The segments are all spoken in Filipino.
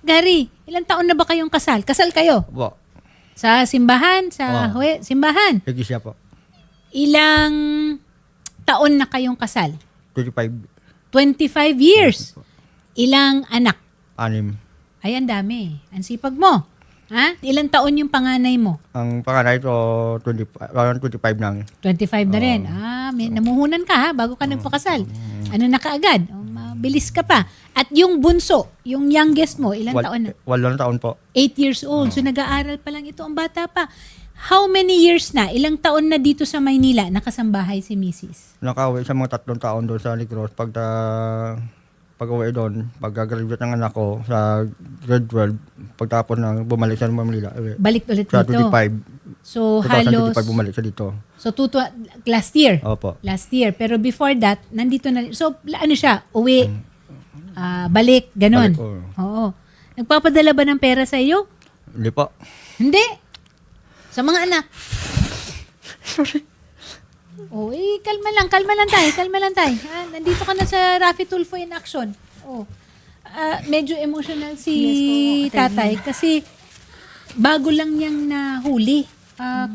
Gary, ilang taon na ba kayong kasal? Kasal kayo? Po. Sa simbahan? Sa simbahan? Iglesia po. Ilang taon na kayong kasal? 25. 25 years. Ilang anak? 6. Ay, ang dami. Ang sipag mo. Ha? Ilang taon yung panganay mo? Ang panganay ito, 25 na. 25 na rin. Namuhunan ka ha, bago ka nagpakasal. Ano na kaagad? Mabilis ka pa. At yung bunso, yung youngest mo, ilang taon na? 8 taon po. 8 years old. So nag-aaral pa lang ito ang bata pa. How many years na? Ilang taon na dito sa Maynila nakasambahay si Mrs.? Nakauwi sa mga 3 taon doon sa Negros. Pag-uwi doon, pag-graduate ng anak ko sa grade 12, pagtapos na bumalik sa Manila. Balik ulit Sa dito. 25. So 2025 halos, bumalik sa dito. so last year. Opo. Last year. Pero before that, nandito na. So ano siya? Uwi, balik, ganon. Balik, Oo. Nagpapadala ba ng pera sa iyo? Hindi po. Hindi. Sa mga anak. Oh, kalma lang tayo. Nandito ka na sa Rafi Tulfo in action. Oh. Medyo emotional si tatay kasi bago lang niyang nahuli.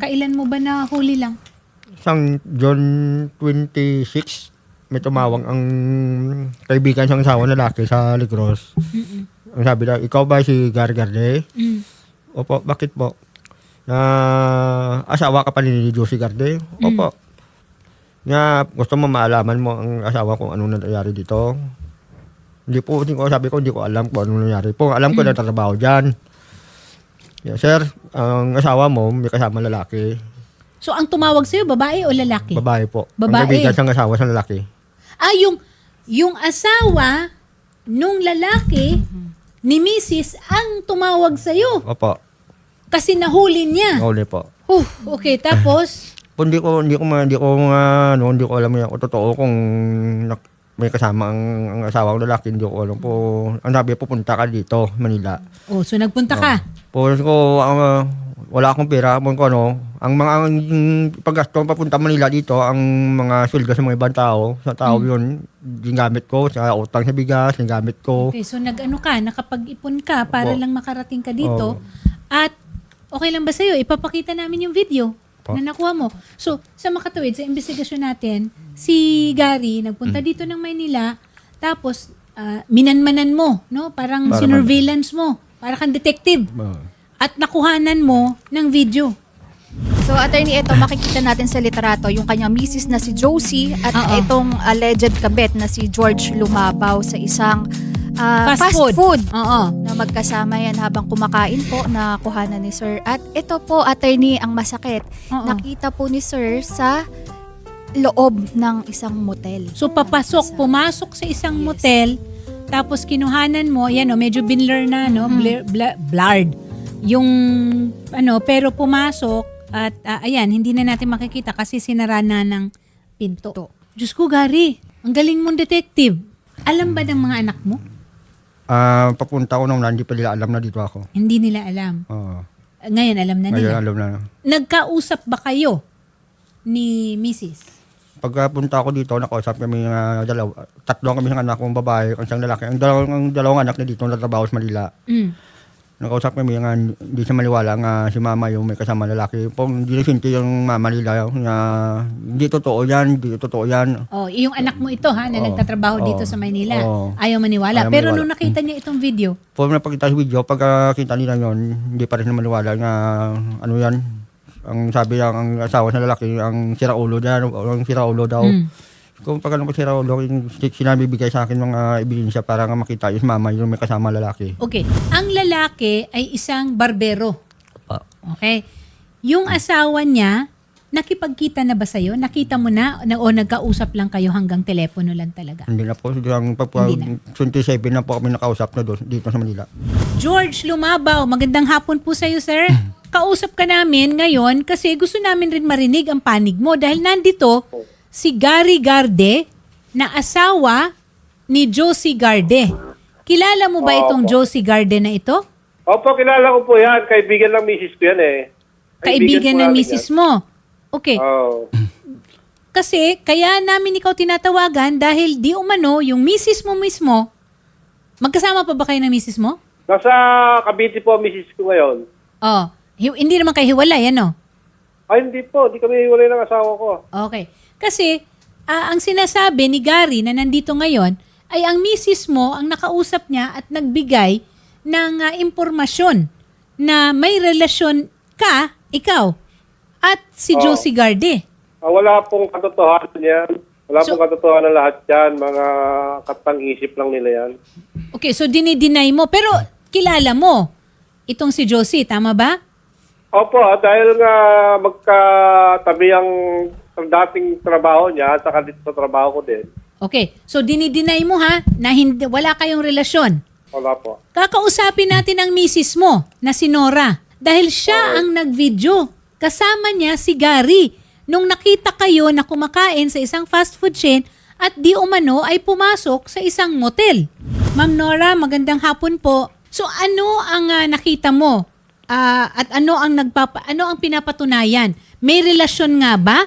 Kailan mo ba nahuli lang? Isang June 26, may tumawag ang kaibigan siyang asawa lalaki sa Negros. Ang sabi na, ikaw ba si Gargarde? Opo, bakit po? Asawa ka pa ni Josie Garde? Opo. Nga, gusto mo maalaman mo ang asawa kung anong nangyari dito? Hindi ko sabi ko, hindi ko alam kung anong nangyari po. Alam ko na trabaho dyan. Yeah, sir, ang asawa mo, may kasama lalaki. So, ang tumawag sa'yo, babae o lalaki? Babae po. Babae. Ang kaibigan siyang asawa sa lalaki. Yung asawa nung lalaki ni Mrs. ang tumawag sa'yo Opo. kasi nahuli niya. Huli po. Okay, tapos? Hindi ko alam yan. O totoo kung may kasama ang asawa ko lalaki, hindi ko alam po. Ang sabi, pupunta ka dito, Manila. So nagpunta ka. Puro ko, wala akong pera. Ang paggasto papunta Manila dito, ang mga sweldo sa mga ibang tao, sa tao yun, ginamit ko, sa utang sa bigas, ginamit ko. Okay, so nakapag-ipon ka para lang makarating ka dito. At okay lang ba sa'yo? Ipapakita namin yung video na nakuha mo. So, sa makatawid, sa investigasyon natin, si Gary nagpunta dito ng Maynila, tapos minanmanan mo, no? Parang sinurveillance mo, para kang detective. At nakuhanan mo ng video. So, attorney, ito makikita natin sa litrato yung kanyang misis na si Josie at itong alleged kabet na si George Lumabaw sa isang fast food. Na magkasama yan habang kumakain po na kuhanan ni Sir. At ito po, attorney, ang masakit. Nakita po ni Sir sa loob ng isang motel. So, pumasok sa isang motel, tapos kinuhanan mo, yan medyo binlur na, no? Blurred. Yung, pero pumasok, at ayan, hindi na natin makikita kasi sinara na ng pinto. Diyos ko, Gary, ang galing mong detective. Alam ba ng mga anak mo? Papunta ko nung hindi pa nila alam na dito ako. Hindi nila alam. Ngayon, alam na nila. Ngayon alam na. Nagkausap ba kayo ni Mrs.? Pagpunta ko dito, nakausap kami tatlo kami ng anak kong babae, ang isang lalaki. Ang dalawang anak na dito nagtatrabaho sa Manila. Nakausap kami nga, hindi siya maniwala nga si mama yung may kasama lalaki. Hindi nasinti yung mama nila nga hindi totoo yan. Yung anak mo ito na nagtatrabaho dito sa Maynila. Ayaw maniwala. Pero nung nakita niya itong video? Napakita sa video, pagkakita nila yun, hindi pa rin maniwala nga ano yan. Ang sabi lang, ang asawa sa lalaki, ang siraulo daw. Kung pag siraulo, sinabi bigay sa akin mga ebidensya para nga makita yung mama yung may kasama lalaki. Okay. Ang lalaki ay isang barbero. Okay. Yung asawa niya, nakipagkita na ba sa'yo? Nakita mo na o nagkausap lang kayo hanggang telepono lang talaga? Hindi na po. 27 na po kami nakausap na doon, dito sa Manila. George Lumabaw, magandang hapon po sa'yo, sir. Kausap ka namin ngayon kasi gusto namin rin marinig ang panig mo dahil nandito si Gary Garde na asawa ni Josie Garde. Kilala mo ba itong Josie Garde na ito? Opo, kilala ko po yan. Kaibigan ng misis ko yan eh. Kaibigan ng misis mo? Okay. Kasi kaya namin ikaw tinatawagan dahil di umano yung misis mo mismo, magkasama pa ba kayo ng misis mo? Nasa Cavite po ang misis ko ngayon. Oh, hindi naman kayo hiwalay, ano? Ay, hindi po. Hindi kami hiwalay ng asawa ko. Okay. Kasi, ang sinasabi ni Gary na nandito ngayon, ay ang misis mo ang nakausap niya at nagbigay ng impormasyon na may relasyon ka, ikaw, at si Josie Garde. Wala pong katotohanan yan. Wala So- pong katotohanan lahat yan. Mga katang-isip lang nila yan. Okay, so dinideny mo. Pero kilala mo itong si Josie, tama ba? Opo, dahil nga magkatabi ang dating trabaho niya saka dito sa trabaho ko din. Okay, so dinideny mo ha, na hindi, wala kayong relasyon. Wala po. Kakausapin natin ang misis mo na si Nora dahil siya ang nag-video. Kasama niya si Gary nung nakita kayo na kumakain sa isang fast food chain at di umano ay pumasok sa isang motel. Ma'am Nora, magandang hapon po. So ano ang nakita mo? At ano ang pinapatunayan? May relasyon nga ba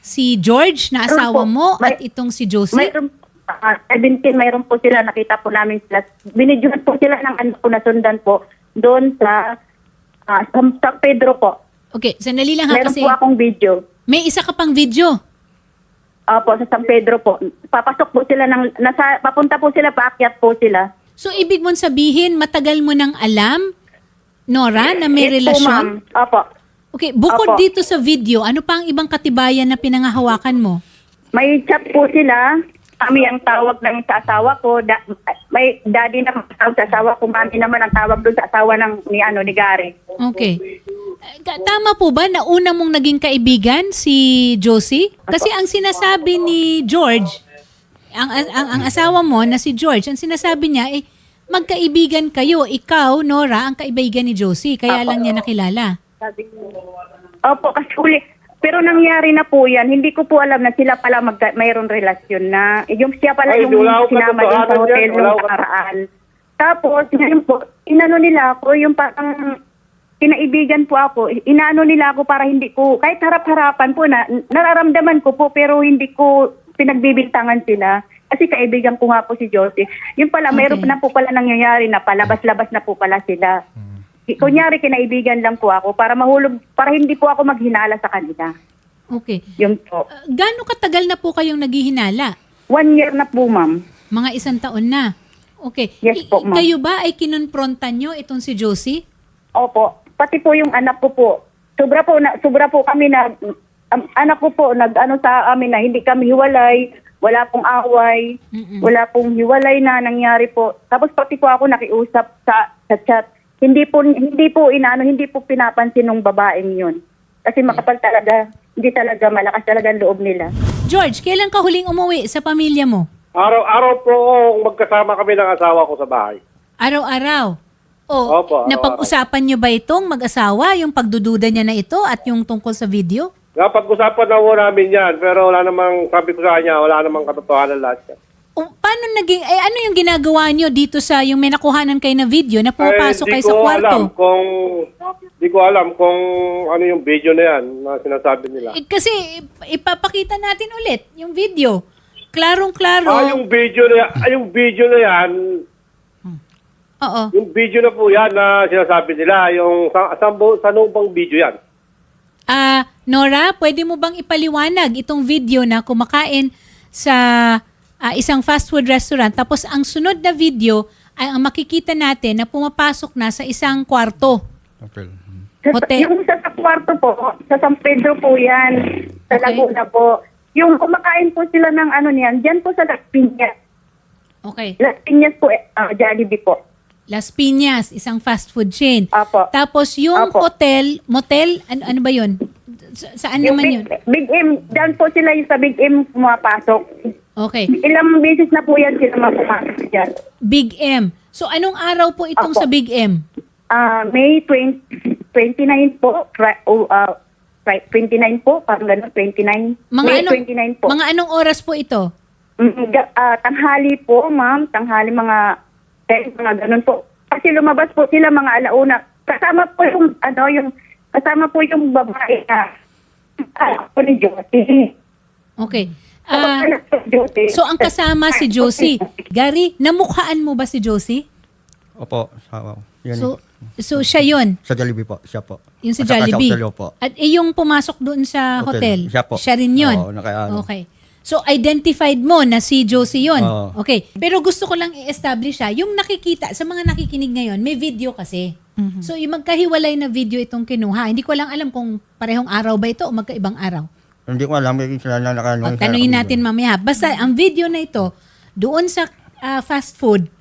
si George na asawa mo at itong si Josie? Mayroon 17, mayroon po sila, nakita po namin sila. Binidyohan po sila ng anak ko na sundan po doon sa San Pedro po. Okay, sandali lang ha Meron kasi po akong video. may isa ka pang video. Po, sa San Pedro po. Papasok po sila papunta po sila, paakyat po sila. So, ibig mong sabihin, matagal mo nang alam, Nora, na may Yes po, relasyon? ma'am. Opo. Okay, bukod Opo. dito sa video, ano pa ang ibang katibayan na pinangahawakan mo? May chat po sila. Kami ang tawag ng sa asawa ko. May daddy na tawag sa asawa ko. Mami naman ang tawag doon sa asawa ni Gary. Okay. Tama po ba na una mong naging kaibigan si Josie? Kasi ang sinasabi ni George, ang asawa mo na si George, ang sinasabi niya ay magkaibigan kayo, ikaw, Nora, ang kaibigan ni Josie, kaya lang niya nakilala. Opo, kasi pero nangyari na po yan. Hindi ko po alam na sila pala mayroon relasyon na. Yung siya pala Ay, yung wala akong sinama din sa katotohanan hotel yan. Wala nung akong- nakaraan. Tapos, ngayon po, inano nila ako, yung parang kinaibigan po ako. Inaano nila ako para hindi ko, kahit harap-harapan po na, nararamdaman ko po, pero hindi ko pinagbibintangan sila. Kasi kaibigan ko nga po si Josie. Yung pala, mayroon Okay. na po pala nangyayari na palabas-labas na po pala sila. Kunyari, kinaibigan lang po ako para mahulog, para hindi po ako maghinala sa kanila. Okay. Yun po. Gaano katagal na po kayong naghihinala? 1 year na po, ma'am. Mga 1 taon na. Okay. Yes po, ma'am. Kayo ba ay kinonfrontan nyo itong si Josie? Opo. Pati po yung anak ko po. Sobra po kami na, anak ko po, nag-ano sa amin na hindi kami hiwalay, wala pong away, wala pong hiwalay na nangyari po. Tapos pati po ako nakiusap sa chat. Hindi po pinapansin ng babaeng yun. Kasi makapal talaga, hindi talaga malakas talaga ang loob nila. George, kailan ka huling umuwi sa pamilya mo? Araw-araw po magkasama kami ng asawa ko sa bahay. Araw-araw. O, Opo, araw-araw. napag-usapan nyo ba itong mag-asawa, yung pagdududa niya na ito at yung tungkol sa video? Napag-usapan na po namin yan, pero wala namang, sabi ko sa kanya, wala namang katotohanan lahat yan. O, paano naging, ano yung ginagawa nyo dito sa, yung may nakuhanan kayo na video na pumapasok kayo sa kwarto? Di ko alam kung ano yung video na yan na sinasabi nila. Kasi ipapakita natin ulit yung video. Klarong-klaro. Yung video na yan, Oo. yung video na po yan na sinasabi nila, yung saan bang video yan? Nora, pwede mo bang ipaliwanag itong video na kumakain sa isang fast food restaurant tapos ang sunod na video ay ang makikita natin na pumapasok na sa isang kwarto. Hotel. Hotel. Yung sa kwarto po, sa San Pedro po yan, sa Okay. Laguna po. Yung kumakain po sila ng ano niyan, dyan po sa Las Piñas. Okay. Las Piñas po, Jollibee po. Las Piñas, isang fast food chain. Apo. Tapos yung Apo. motel, ano ba yun? Saan Yung naman yun? Big M, dyan po sila yung sa Big M pumapasok. Okay. Ilang beses na po yan sila mapapasok dyan. Big M. So anong araw po itong Apo. sa Big M? May 29 po, 29 po, parang gano'n, 29. May 29 po. Mga anong oras po ito? Tanghali po, ma'am. Tanghali mga 10, mga ganun po. Kasi lumabas po sila mga alauna. Kasama po yung babae na po ni Josie. Okay. Josie. So ang kasama si Josie. Gary, namukhaan mo ba si Josie? Opo. Yun, So siya yun. sa Jollibee po. Siya po. Yung sa At saka Jollibee. Sa hotel po. At yung pumasok doon sa hotel, Siya po. rin yun. Oo, naka-ano. Okay. So identified mo na si Josie yun. Oo. Okay. Pero gusto ko lang i-establish yung nakikita, sa mga nakikinig ngayon, may video kasi. So yung magkahiwalay na video itong kinuha. Hindi ko lang alam kung parehong araw ba ito o magkaibang araw. Hindi ko alam. May sila na O, tanungin natin mamaya. Basta ang video na ito, doon sa fast food,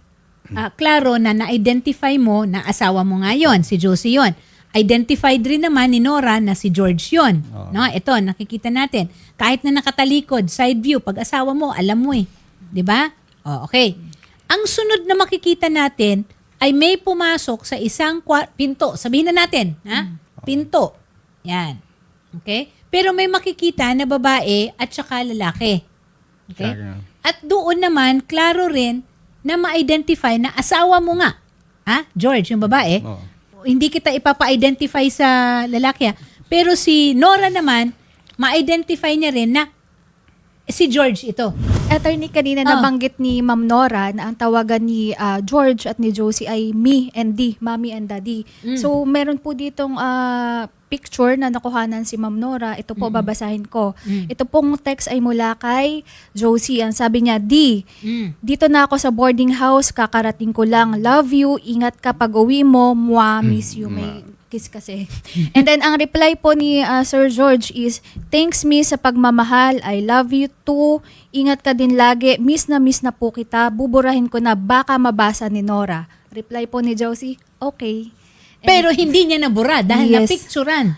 klaro na na-identify mo na asawa mo nga yun, si Josie yun. Identified rin naman ni Nora na si George yun. No, ito, nakikita natin. Kahit na nakatalikod, side view, pag asawa mo, alam mo eh. 'Di ba? Okay. Ang sunod na makikita natin ay may pumasok sa isang pinto. Sabihin na natin, ha? Pinto. Yan. Okay? Pero may makikita na babae at saka lalaki. Okay? At doon naman, klaro rin na ma-identify na asawa mo nga. Ha? George, yung babae. Oo. Hindi kita ipapa-identify sa lalaki. Pero si Nora naman, ma-identify niya rin na si George ito. Attorney, kanina nabanggit ni Ma'am Nora na ang tawagan ni George at ni Josie ay me and D, mommy and daddy. So, meron po ditong picture na nakuhanan si Ma'am Nora. Ito po, babasahin ko. Ito pong text ay mula kay Josie. Ang sabi niya, D, dito na ako sa boarding house, kakarating ko lang. Love you, ingat ka pag uwi mo, miss you. May kiss kasi. And then, ang reply po ni Sir George is, thanks miss sa pagmamahal. I love you too. Ingat ka din lagi. Miss na po kita. Buburahin ko na baka mabasa ni Nora. Reply po ni Josie, okay. Pero hindi niya nabura dahil Yes. napicturan.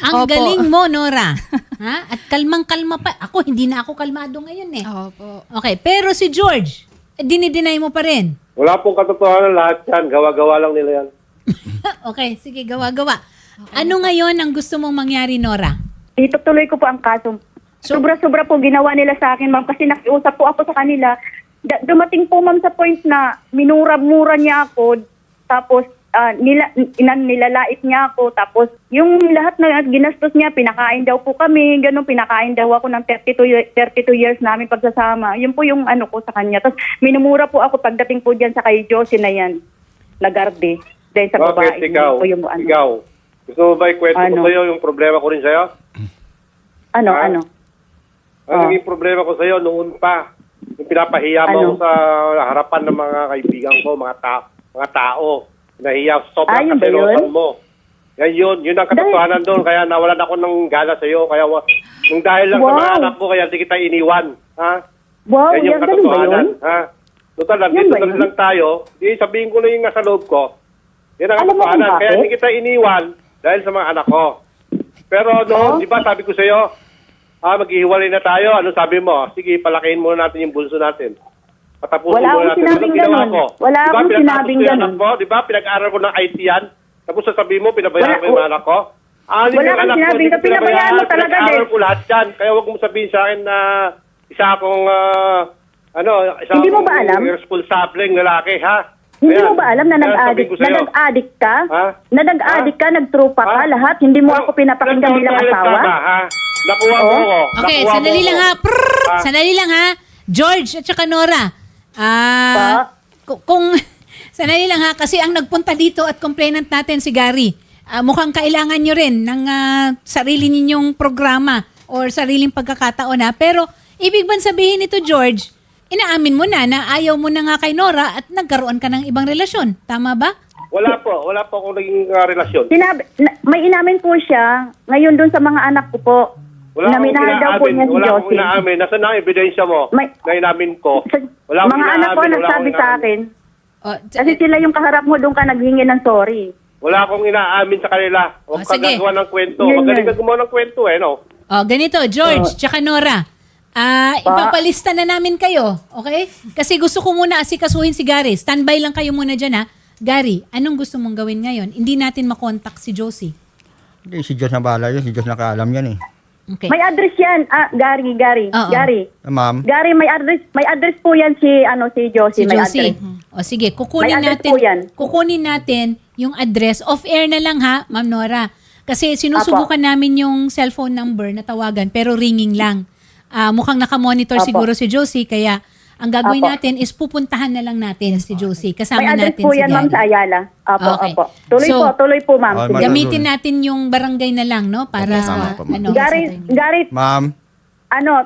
Ang Opo. galing mo, Nora. Ha? At kalmang-kalma pa. Ako, hindi na ako kalmado ngayon eh. Opo. Okay, pero si George, dinideny mo pa rin. Wala pong katotohanan lahat yan. Gawa-gawa lang nila yan. Okay, sige, gawa-gawa. Ano ngayon ang gusto mong mangyari, Nora? Itutuloy ko po ang kaso. Sobra-sobra po ginawa nila sa akin, ma'am, kasi nakiusap po ako sa kanila. Dumating po, ma'am, sa point na minura-mura niya ako, tapos nilalait niya ako, tapos yung lahat na ginastos niya, pinakain daw po kami, ganun, pinakain daw ako ng 32 years namin pagsasama. Yun po yung ano ko sa kanya. Tapos minumura po ako pagdating po dyan sa kay Josie na yan, nagarde. Dahil sa babae. Bakit ikaw? Po yung, ano. Ikaw? Gusto mo ba ikwento Ano? ko sa'yo yung problema ko rin sa'yo? Ano, Ah? ano? Ang naging problema ko sa'yo noon pa, yung pinapahiya mo Ano? ako sa harapan ng mga kaibigan ko, mga tao. Nahiya, sobrang Yun ba kaselosan yun? mo. Yun ang katotohanan doon. Kaya nawalan ako ng gana sa'yo. Kaya nung dahil lang sa Wow. mga anak mo, kaya hindi kita iniwan. Ha? Wow, Yan yung yan, ganun ba yun? katotohanan. Ha? Total, Yan nandito ba na yun? lang tayo. Di sabihin ko na yung nasa loob ko. Yan ang Alam mo kung katotohanan. Kaya bakit? hindi kita iniwan dahil sa mga anak ko. Pero noon, di ba sabi ko sa'yo, maghihiwalay na tayo. Ano sabi mo? Sige, palakihin muna natin yung bulso natin. Patapusin Wala muna akong natin. sinabing Anong ginawa ganun. ko? Wala Di ba, akong pinatapos sinabing ko yung anak ganun. ko? Di ba, pinag-aral ko ng IT yan? Tapos sasabihin mo, pinabayaan ko yung mga anak ko? Wala akong sinabing ka, pinabayaan mo talaga din. Pinag-aral ko lahat yan. Kaya huwag mo sabihin sa akin na isa akong, Hindi mo ba alam? irresponsableng lalaki, ha? Hindi Ayan. mo ba alam na Kaya sabihin ko sa'yo. nag-addict ka? Ha? Na nag-addict ka, nagtrupa ka, Ha? lahat? Hindi mo ako pinapakinggan bilang asawa? Ha? Nakuha mo Oh. ko. Okay, Nakuha sandali mo lang ko. ha. Ah. Sandali lang ha. George at saka Nora. Kung sandali lang ha, kasi ang nagpunta dito at complainant natin si Gary. Mukhang kailangan nyo rin ng sarili ninyong programa or sariling pagkakataon ha. Pero ibig bang sabihin nito, George, inaamin mo na ayaw mo na nga kay Nora at nagkaroon ka ng ibang relasyon. Tama ba? Wala po akong naging relasyon. May inamin po siya, ngayon dun sa mga anak ko po, Wala akong naminahan daw po niya si Wala akong Josie. inaamin. Nasaan na ang ebidensya mo May- na inamin ko? Wala akong Mga anak ko inaamin, wala nagsabi akong sa inaamin. akin, O, kasi sila yung kaharap mo, doon ka naghingi ng sorry. Wala akong inaamin sa kanila. Huwag ka sige. gagawa ng kwento. Yun, Magaling yun. ka gumawa ng kwento no? ganito, George, tsaka Nora. Ipapalista na namin kayo, okay? Kasi gusto ko muna asikasuhin si Gary. Standby lang kayo muna dyan, ha? Gary, anong gusto mong gawin ngayon? Hindi natin makontak si Josie. Hindi, si Diyos na bahala yun. Si Diyos nakaalam yan eh. Okay. May address yan, Gary. Oo. Gary. Ma'am, Gary, may address po yan si Josie, Si may Josie. address. O sige, kukunin May address natin, po yan. kukunin natin yung address. Off-air na lang ha, Ma'am Nora. Kasi sinusubukan namin yung cellphone number na tawagan pero ringing lang. Mukhang nakamonitor Apo. siguro si Josie kaya ang gagawin Apo. natin is pupuntahan na lang natin si Josie. May Kasama address natin po si yan, ma'am, sa Gary. Ayala. Opo, Okay. opo. So, Tuloy po, ma'am. Ah, Sige. ma'am. Gamitin natin yung barangay na lang, no? Para Tama po, ma'am. ano. Gary, Ma'am.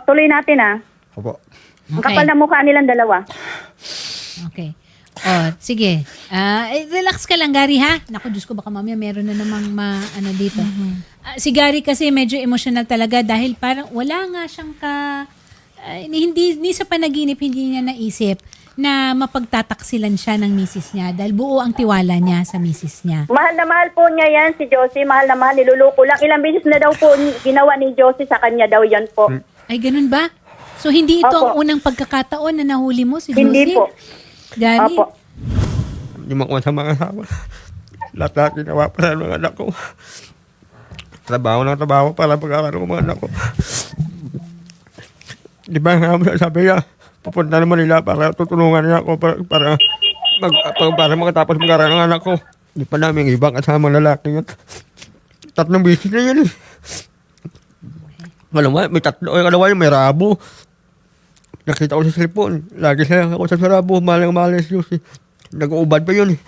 tuloy natin Opo. Ang kapal na mukha nilang dalawa. Okay. Oh, sige. Relax ka lang, Gary, ha? Naku, Diyos ko, baka mamaya meron na namang ano dito. Si Gary kasi medyo emotional talaga dahil parang wala nga siyang hindi sa panaginip, hindi niya naisip na mapagtataksilan siya ng misis niya dahil buo ang tiwala niya sa misis niya. Mahal na mahal po niya yan, si Josie. Mahal na mahal, niluluko lang. Ilang beses na daw po ginawa ni Josie sa kanya daw yan po. Ay, ganun ba? So, hindi ito ang Opo. unang pagkakataon na nahuli mo si Josie? Hindi po. Gary? Opo. Hindi mo sa mga asawa. Lahat ginawa para ng mga anak ko. Trabaho ng trabaho para pagkakaroon ng mga anak ko. Di ba nga sabi niya, pupunta naman nila para tutulungan niya ako para makatapos mag-aral ng anak ko. Di pa namin ibang kasamang lalaki yun. 3 bisis na yun eh. May 3. Kalawa yun, may rabo. Nakita ko sa cellphone. Lagi siya ako sa rabo. Malang si Josie. Nag-uubad pa yun eh.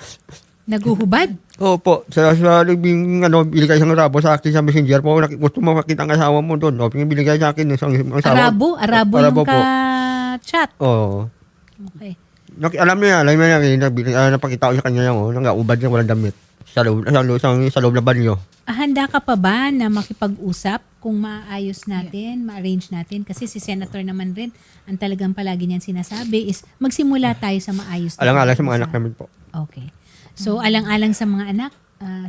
Naguhubad? Opo, sa binigay siyang rabo sa akin sa messenger po. Gusto mo makita ang asawa mo doon. O, binigay sa akin isang asawa. Arabo yung po. ka-chat. Oo. Okay. Alam niya, napakita ko sa kanya yung nang-ubad niya, walang damit. Sa loob na banyo. Handa ka pa ba na makipag-usap kung maayos natin, ma-arrange natin? Kasi si Senator naman rin, ang talagang palagi niyan sinasabi is magsimula tayo sa maayos na Alang-alang sa mga pag-uusap. anak namin po. Okay. So, alang-alang sa mga anak,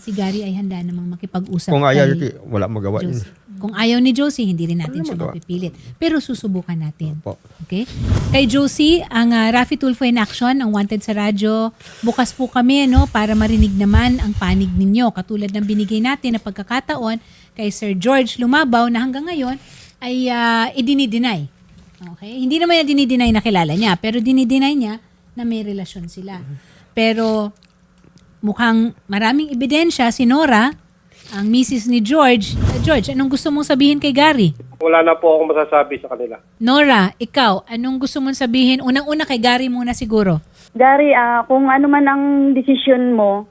si Gary ay handa namang makipag-usap Kung ayaw kay niya, wala magawa yun. Josie. Kung ayaw ni Josie, hindi rin natin Wala siya magawa. mapipilit. Pero susubukan natin. Po. Okay? Kay Josie, ang Raffy Tulfo in Action, ang Wanted sa Radyo, bukas po kami para marinig naman ang panig ninyo. Katulad ng binigay natin na pagkakataon kay Sir George Lumabaw na hanggang ngayon ay idinideny. Okay? Hindi naman niya dinideny na kilala niya, pero dinideny niya na may relasyon sila. Pero mukhang maraming ebidensya si Nora, ang misis ni George. George, anong gusto mong sabihin kay Gary? Wala na po akong masasabi sa kanila. Nora, ikaw, anong gusto mong sabihin? Unang-una kay Gary muna siguro. Gary, kung ano man ang desisyon mo,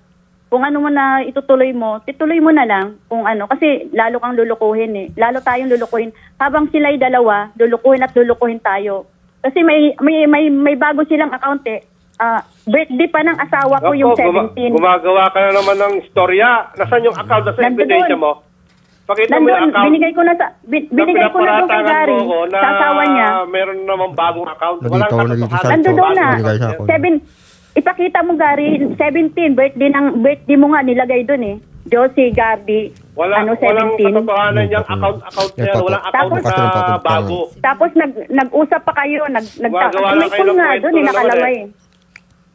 kung ano man na itutuloy mo na lang. Kung ano, kasi lalo kang lulukuhin eh. Lalo tayong lulukuhin. Habang sila'y dalawa, lulukuhin tayo. Kasi may bago silang account eh. Birthday pa ng asawa ko yung 17. Gumagawa ka na naman ng istorya. Nasaan yung account? Nasaan yung Nandun. ebidensya mo? Pakita mo yung Nandun, account. binigay ko na doon kay Gary, sa asawa niya. Meron namang bagong account. Nandito, Walang nandito katotohanan. sa- Nandun doon na. Binigay sa akin. 7, ipakita mo Gary, 17, birthday mo nga nilagay doon eh. Josie Gardy, Walang 17. katotohanan yung account niya. Walang account na bago. Tapos nag-usap pa kayo, Gumagawa lang may kayo call ng nga kwento doon, na naman nakalagay.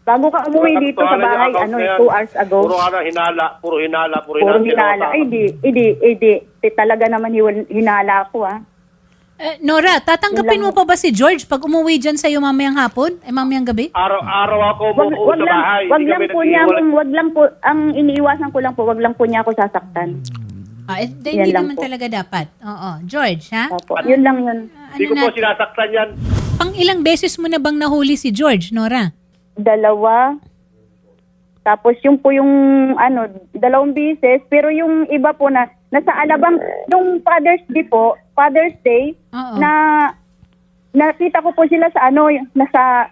Bago ka umuwi Walang dito sa katotohanan bahay, yung account na yan. 2 hours ago. Puro hinala. Puro hinala. Puro hinala. Ay, di. Talaga naman hinala ako Nora, tatanggapin mo pa ba si George pag umuwi dyan sa'yo mamayang hapon? Mamayang gabi? Araw-araw ako buo Wag sa bahay. wag Hindi lang kami po niya, naghihiwalay. wag lang po, ang iniiwasan ko lang po, wag lang po niya ako sasaktan. Hindi lang naman po. talaga dapat. Oo. George, ha? Opo, yun lang yun. Hindi ko po sinasaktan yan. Pang ilang beses mo na bang nahuli si George, Nora? 2. Tapos yung po yung 2 bisis, pero yung iba po na nasa Alabang nung Father's Day Oo. na nakita ko po sila sa nasa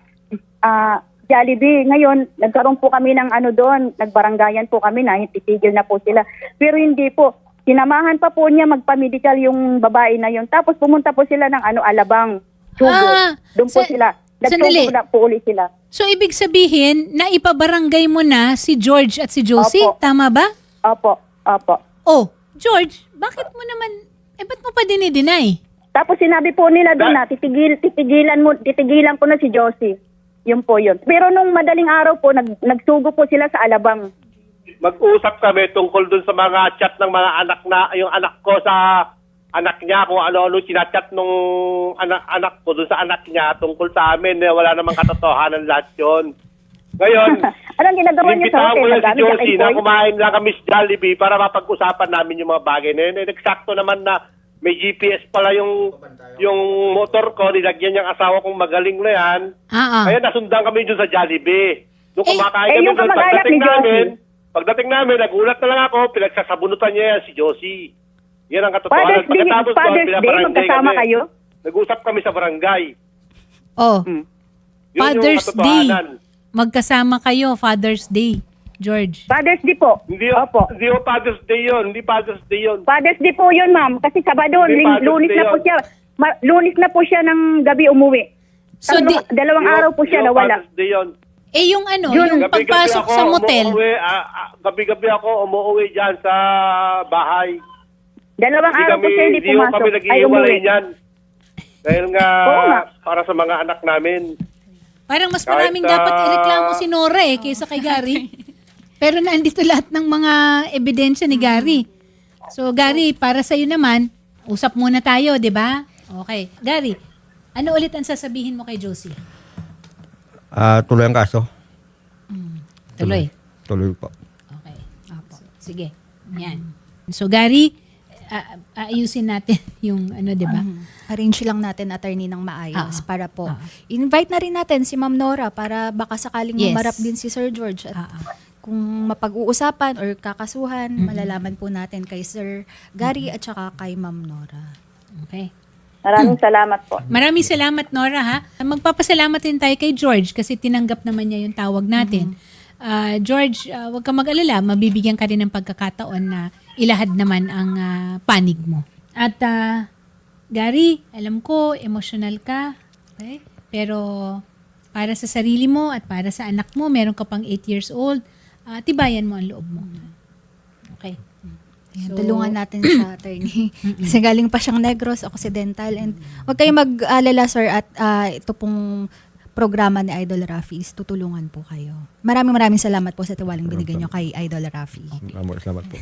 Jollibee. Ngayon, nagkaroon po kami ng doon, nagbaranggayan po kami na titigil na po sila. Pero hindi po. Sinamahan pa po niya magpa-medical yung babae na yun. Tapos pumunta po sila ng Alabang, Sugo. Doon po sila. Sandali. Nagsugo na po uli sila. So, ibig sabihin, naipabarangay mo na si George at si Josie? Opo. Tama ba? Opo. Oh, George, bakit mo naman, ba't mo pa dinideny? Tapos sinabi po nila doon na titigilan ko na si Josie. Yun po yun. Pero nung madaling araw po, nagsugo po sila sa Alabang. Mag-usap kami tungkol dun sa mga chat ng mga yung anak ko sa anak niya, kung ano-ano sinachat nung anak ko dun sa anak niya tungkol sa amin. Wala namang katotohanan lahat yun. Ngayon, Anong ginagawa niyo sa inimbitahan ko hotel? lang si Nagamit ang Josie na Airpoint? kumain lang kami sa Jollibee para mapag-usapan namin yung mga bagay na yun. Eksakto naman na may GPS pala yung motor ko, nilagyan niyang asawa kong magaling na yan. Kaya nasundan kami dun sa Jollibee. Nung kumakain kami yung dun, kamag-anak ni pagdating namin, nagulat na lang ako, pinagsasabunutan niya yan si Josie. Yan ang katotohanan. Pagkatapos doon, Father's Day, pinabarangay magkasama kami. kayo? Nag-usap kami sa barangay. Oh, Yun Father's yung katotohanan. Day. Magkasama kayo, Father's Day, George. Father's Day po. Hindi Opo. yung Father's Day yun. Hindi Father's Day yun. Father's Day po yun, ma'am. Kasi Sabado, Hindi, Father's Lunes Day na po yun. siya. Lunes na po siya ng gabi umuwi. So, Dalawang araw po siya nawala. Father's Day yun. yung ano, Yun, yung pagpasok sa motel. Gabi-gabi ako umuwi dyan sa bahay. Dalawang araw po siya hindi Hindi pumasok. kami Ay, nag-iiwalay umuwi. niyan. Dahil nga, Oo nga. para sa mga anak namin. Parang mas Kahit, maraming dapat ireklamo si Nora kaysa kay Gary. Pero nandito lahat ng mga ebidensya ni Gary. So Gary, para sa iyo naman, usap muna tayo, 'di ba? Okay. Gary, ano ulit ang sasabihin mo kay Josie? Tuloy ang kaso. Tuloy. Tuloy po. Okay. Sige. Yan. So Gary, ayusin natin yung ano, 'di ba? Arrange lang natin, attorney, ng maayos para po. Invite na rin natin si Ma'am Nora para baka sakaling Yes. mamarap din si Sir George. At kung mapag-uusapan or kakasuhan, malalaman po natin kay Sir Gary at saka kay Ma'am Nora. Okay. Maraming salamat po. Maraming salamat, Nora, ha? Magpapasalamat din tayo kay George kasi tinanggap naman niya yung tawag natin. George, huwag ka mag-alala. Mabibigyan ka rin ng pagkakataon na ilahad naman ang panig mo. At Gary, alam ko, emotional ka. Okay? Pero para sa sarili mo at para sa anak mo, meron ka pang 8 years old, tibayan mo ang loob mo. Okay. Ayan, So, tulungan natin siya, attorney. Kasi galing pa siyang Negros, Occidental. And huwag kayong mag-alala, sir, at ito pong programa ni Idol Rafi is tutulungan po kayo. Maraming salamat po sa tiwalang binigay nyo kay Idol Rafi. Salamat po.